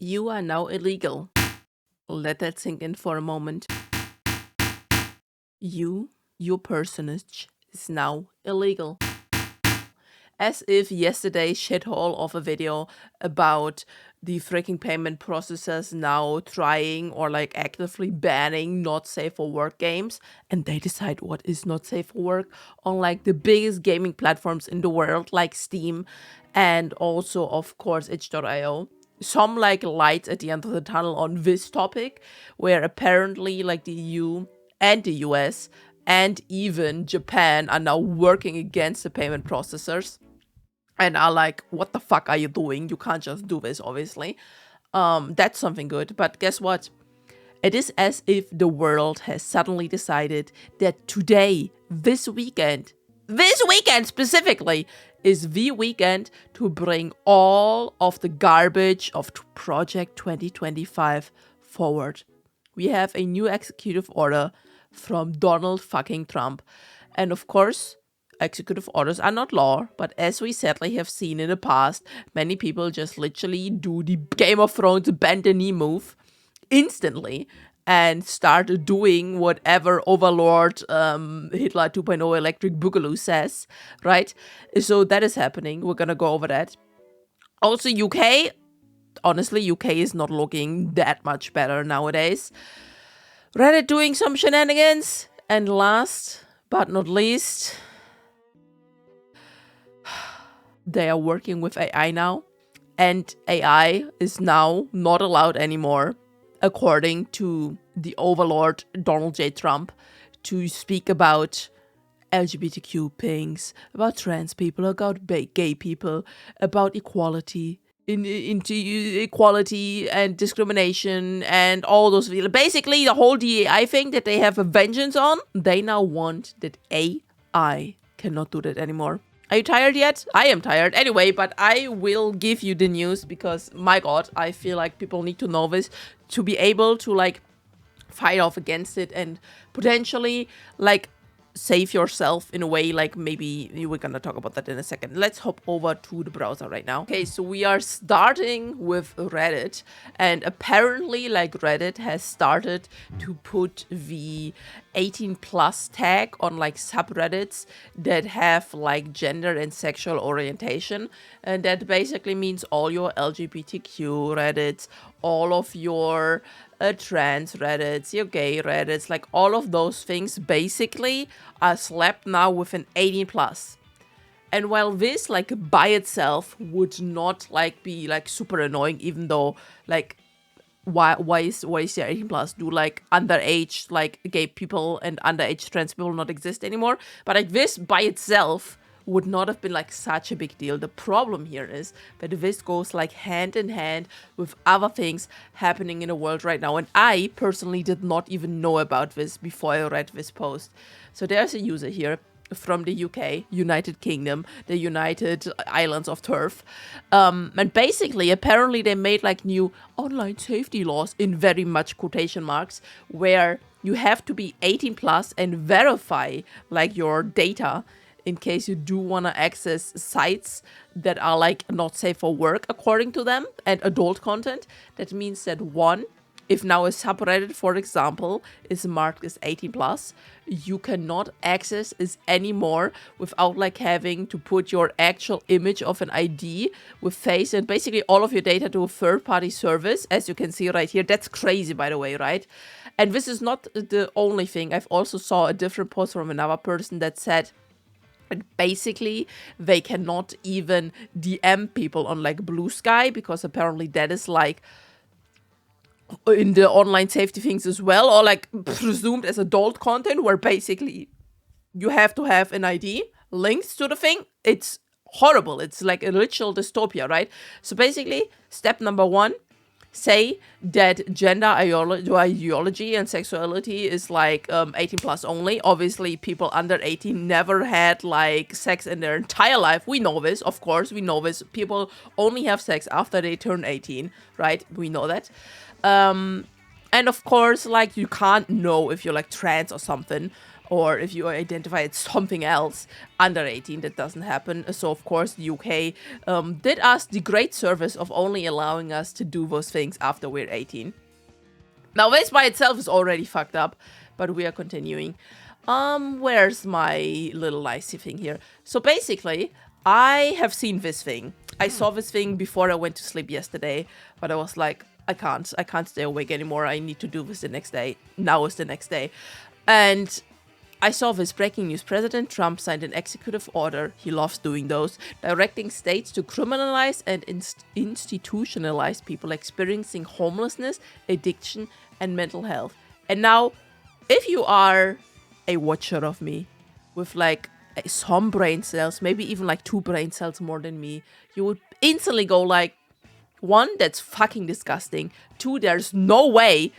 You are now illegal. Let that sink in for a moment. Your personage, is now illegal. As if yesterday's shithole of a video about the freaking payment processors now trying or like actively banning not safe for work games, and they decide what is not safe for work on like the biggest gaming platforms in the world like Steam and also of course itch.io. Some like lights at the end of the tunnel on this topic, where apparently like the EU and the US and even Japan are now working against the payment processors and are like, what the fuck are you doing? You can't just do this, obviously. That's something good. But guess what? It is as if the world has suddenly decided that today, this weekend specifically, is the weekend to bring all of the garbage of Project 2025 forward. We have a new executive order from Donald fucking Trump. And of course, executive orders are not law, but as we sadly have seen in the past, many people just literally do the Game of Thrones bend the knee move instantly and start doing whatever Overlord Hitler 2.0 Electric Boogaloo says, right? So that is happening. We're gonna go over that. Also, UK. Honestly, UK is not looking that much better nowadays. Reddit doing some shenanigans. And last but not least, they are working with AI now. And AI is now not allowed anymore, according to the overlord Donald J. Trump, to speak about LGBTQ things, about trans people, about gay people, about equality, into equality and discrimination and all those. Basically, the whole DEI thing that they have a vengeance on, they now want that AI cannot do that anymore. Are you tired yet? I am tired. Anyway, but I will give you the news because, my god, I feel like people need to know this to be able to, like, fight off against it and potentially, like, save yourself in a way. Like, maybe we're gonna talk about that in a second. Let's hop over to the browser right now. Okay, so we are starting with Reddit, and apparently, like, Reddit has started to put the 18+ tag on like subreddits that have like gender and sexual orientation, and that basically means all your LGBTQ Reddits, all of your trans Reddits, your gay Reddits, like all of those things basically are slapped now with an 18+. And while this like by itself would not like be like super annoying, even though like why is there 18+? Do like underage like gay people and underage trans people not exist anymore? But like this by itself would not have been like such a big deal. The problem here is that this goes like hand in hand with other things happening in the world right now. And I personally did not even know about this before I read this post. So there's a user here from the UK, United Kingdom, the United Islands of Turf. And basically, apparently they made like new online safety laws in very much quotation marks, where you have to be 18+ and verify like your data in case you do want to access sites that are like not safe for work according to them, and adult content. That means that one, if now a subreddit, for example, is marked as 18+, you cannot access it anymore without like having to put your actual image of an ID with face and basically all of your data to a third-party service, as you can see right here. That's crazy, by the way, right? And this is not the only thing. I've also saw a different post from another person that said, and basically, they cannot even DM people on like Blue Sky, because apparently that is like in the online safety things as well, or like presumed as adult content, where basically you have to have an ID linked to the thing. It's horrible. It's like a literal dystopia, right? So basically, step number one, say that gender ideology and sexuality is like 18+ only. Obviously, people under 18 never had like sex in their entire life. We know this, of course, we know this. People only have sex after they turn 18, right? We know that. And of course, like, you can't know if you're like trans or something or if you identify as something else under 18, that doesn't happen. So of course the UK did us the great service of only allowing us to do those things after we're 18. Now this by itself is already fucked up, but we are continuing. Where's my little nicey thing here? So basically, I have seen this thing. I saw this thing before I went to sleep yesterday, but I was like, I can't stay awake anymore. I need to do this the next day. Now is the next day. And I saw this breaking news. President Trump signed an executive order, he loves doing those, directing states to criminalize and institutionalize people experiencing homelessness, addiction, and mental health. And now, if you are a watcher of me with like some brain cells, maybe even like 2 brain cells more than me, you would instantly go like, 1, that's fucking disgusting. 2, there's no way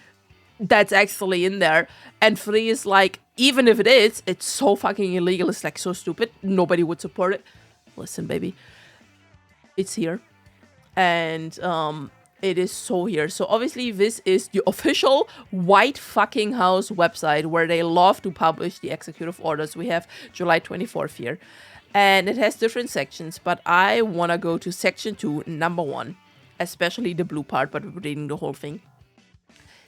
that's actually in there. And 3 is like, even if it is, it's so fucking illegal. It's like so stupid. Nobody would support it. Listen, baby, it's here. And it is so here. So obviously this is the official White fucking House website where they love to publish the executive orders. We have July 24th here. And it has different sections, but I want to go to section 2, number 1. Especially the blue part, but we're reading the whole thing.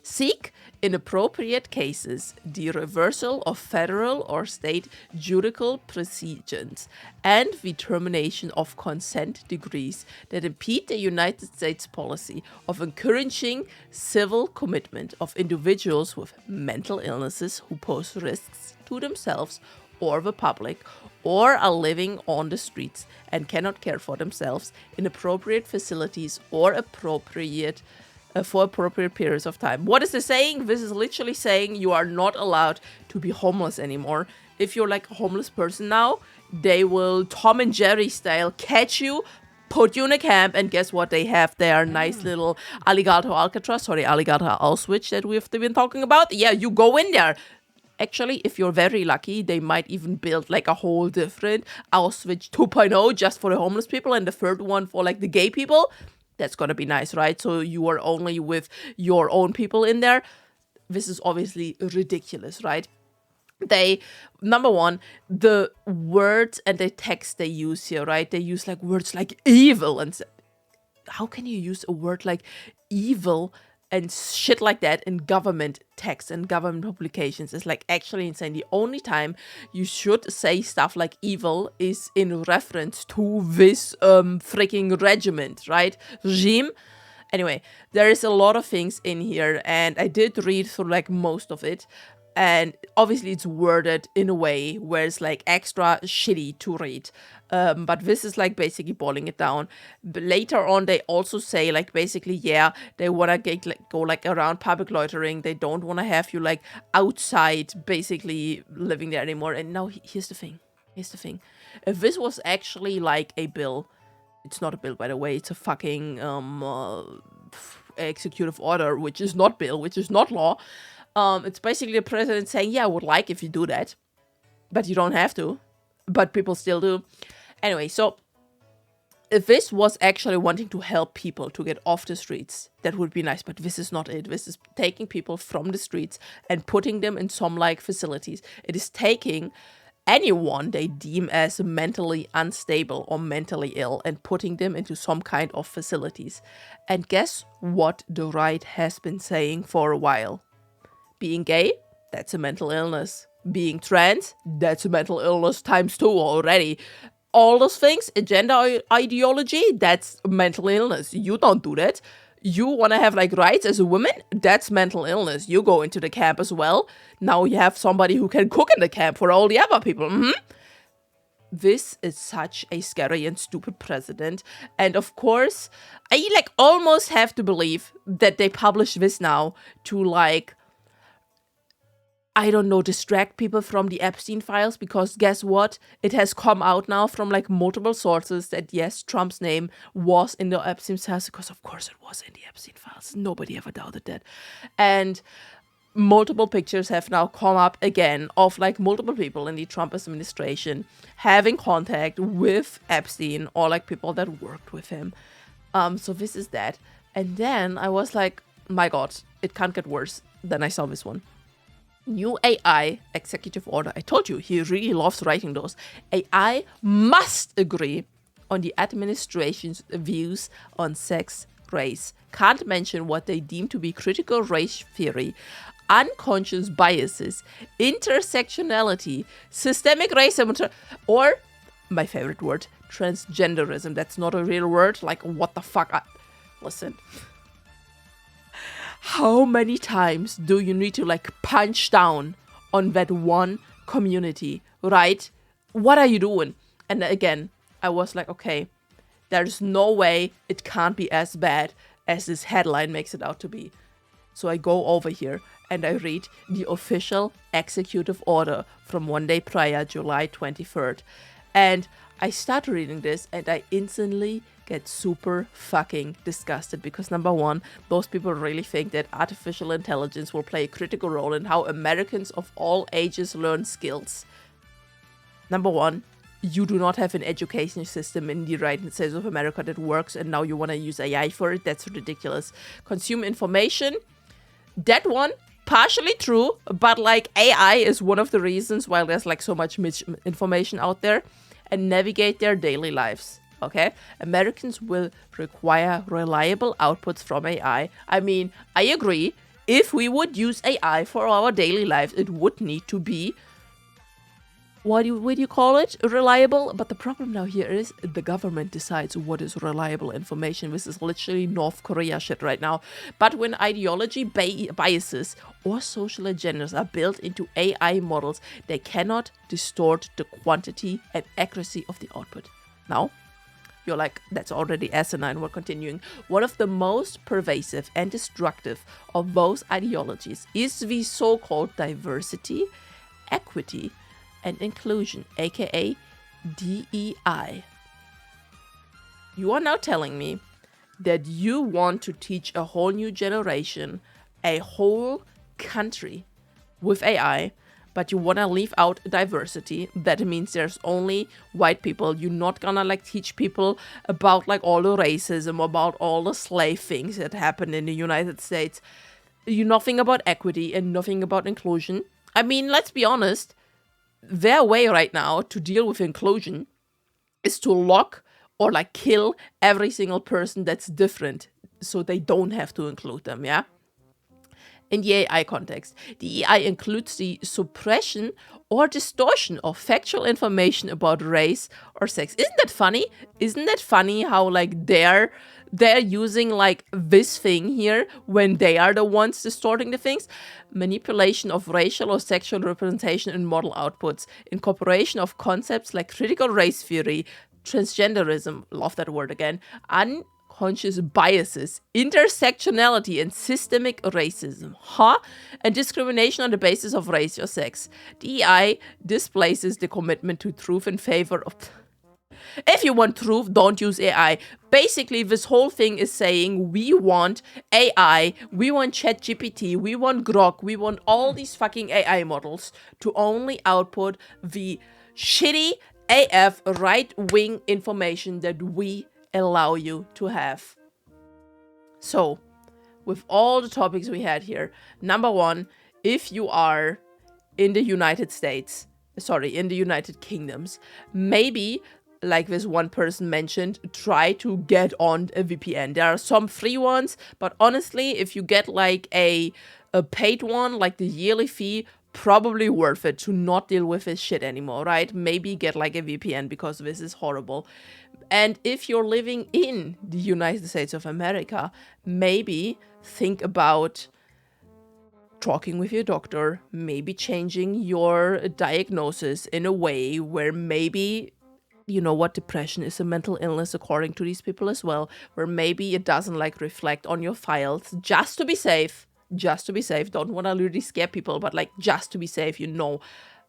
Seek, in appropriate cases, the reversal of federal or state judicial procedures and the termination of consent decrees that impede the United States policy of encouraging civil commitment of individuals with mental illnesses who pose risks to themselves or the public, or are living on the streets and cannot care for themselves in appropriate facilities or for appropriate periods of time. What is this saying? This is literally saying you are not allowed to be homeless anymore. If you're like a homeless person now, they will Tom and Jerry style catch you, put you in a camp, and guess what? They have their nice little Elgato Alcatraz, Elgato Auschwitz that we've been talking about. Yeah, you go in there. Actually, if you're very lucky, they might even build like a whole different Auschwitz 2.0 just for the homeless people, and the third one for like the gay people. That's gonna be nice, right? So you are only with your own people in there. This is obviously ridiculous, right? Number 1, the words and the text they use here, right? They use like words like evil, and how can you use a word like evil and shit like that in government text and government publications? Is like actually insane. The only time you should say stuff like evil is in reference to this freaking regime. Anyway, there is a lot of things in here, and I did read through like most of it. And obviously it's worded in a way where it's like extra shitty to read. But this is like basically boiling it down. But later on, they also say like basically, yeah, they want to go like around public loitering. They don't want to have you like outside basically living there anymore. And now here's the thing. If this was actually like a bill, it's not a bill, by the way. It's a fucking executive order, which is not bill, which is not law. It's basically the president saying, yeah, I would like if you do that, but you don't have to, but people still do. Anyway, so if this was actually wanting to help people to get off the streets, that would be nice, but this is not it. This is taking people from the streets and putting them in some like facilities. It is taking anyone they deem as mentally unstable or mentally ill and putting them into some kind of facilities. And guess what the right has been saying for a while? Being gay, that's a mental illness. Being trans, that's a mental illness times 2 already. All those things, a gender ideology, that's mental illness. You don't do that. You want to have like rights as a woman, that's mental illness. You go into the camp as well. Now you have somebody who can cook in the camp for all the other people. This is such a scary and stupid president. And of course, I like almost have to believe that they publish this now to like, I don't know, distract people from the Epstein files, because guess what? It has come out now from like multiple sources that yes, Trump's name was in the Epstein files, because of course it was in the Epstein files. Nobody ever doubted that. And multiple pictures have now come up again of like multiple people in the Trump administration having contact with Epstein or like people that worked with him. So this is that. And then I was like, my God, it can't get worse. Then I saw this one. New AI executive order. I told you, he really loves writing those. AI must agree on the administration's views on sex, race. Can't mention what they deem to be critical race theory, unconscious biases, intersectionality, systemic racism, or my favorite word, transgenderism. That's not a real word. Like, what the fuck? Listen. How many times do you need to like punch down on that one community, right? What are you doing? And again, I was like, okay, there's no way it can't be as bad as this headline makes it out to be. So I go over here and I read the official executive order from one day prior, July 23rd. And I start reading this and I instantly get super fucking disgusted because number one, those people really think that artificial intelligence will play a critical role in how Americans of all ages learn skills. Number one, you do not have an education system in the United States of America that works and now you want to use AI for it. That's ridiculous. Consume information. That one, partially true, but like AI is one of the reasons why there's like so much misinformation out there. And navigate their daily lives, okay? Americans will require reliable outputs from AI. I mean, I agree. If we would use AI for our daily lives, it would need to be, what do you call it? Reliable? But the problem now here is the government decides what is reliable information. This is literally North Korea shit right now. But when ideology biases or social agendas are built into AI models, they cannot distort the quantity and accuracy of the output. Now, you're like, that's already asinine. We're continuing. One of the most pervasive and destructive of both ideologies is the so-called diversity, equity, and inclusion, aka DEI. You are now telling me that you want to teach a whole new generation, a whole country with AI, but you want to leave out diversity. That means there's only white people. You're not gonna like teach people about like all the racism, about all the slave things that happened in the United States. You nothing about equity and nothing about inclusion. I mean, let's be honest, their way right now to deal with inclusion is to lock or like kill every single person that's different so they don't have to include them, yeah? In the AI context, the AI includes the suppression or distortion of factual information about race or sex. Isn't that funny? Isn't that funny how like they're using like this thing here when they are the ones distorting the things? Manipulation of racial or sexual representation in model outputs, incorporation of concepts like critical race theory, transgenderism, love that word again, unconscious biases, intersectionality, and systemic racism, and discrimination on the basis of race or sex. DEI displaces the commitment to truth in favor of... If you want truth, don't use AI. Basically, this whole thing is saying we want AI, we want ChatGPT, we want Grok, we want all these fucking AI models to only output the shitty AF right-wing information that we allow you to have. So, with all the topics we had here, number one, if you are in the United Kingdoms, maybe, like this one person mentioned, try to get on a VPN. There are some free ones, but honestly, if you get like a paid one, like the yearly fee, probably worth it to not deal with this shit anymore, right? Maybe get like a VPN because this is horrible. And if you're living in the United States of America, maybe think about talking with your doctor, maybe changing your diagnosis in a way where maybe, you know what, depression is a mental illness according to these people as well, where maybe it doesn't like reflect on your files, just to be safe. Don't want to really scare people, but like just to be safe, you know,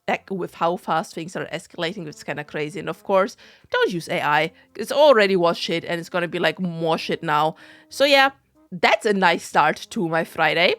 like with how fast things are escalating, it's kind of crazy. And of course, don't use AI. It's already was shit and it's gonna be like more shit now. So yeah, that's a nice start to my Friday.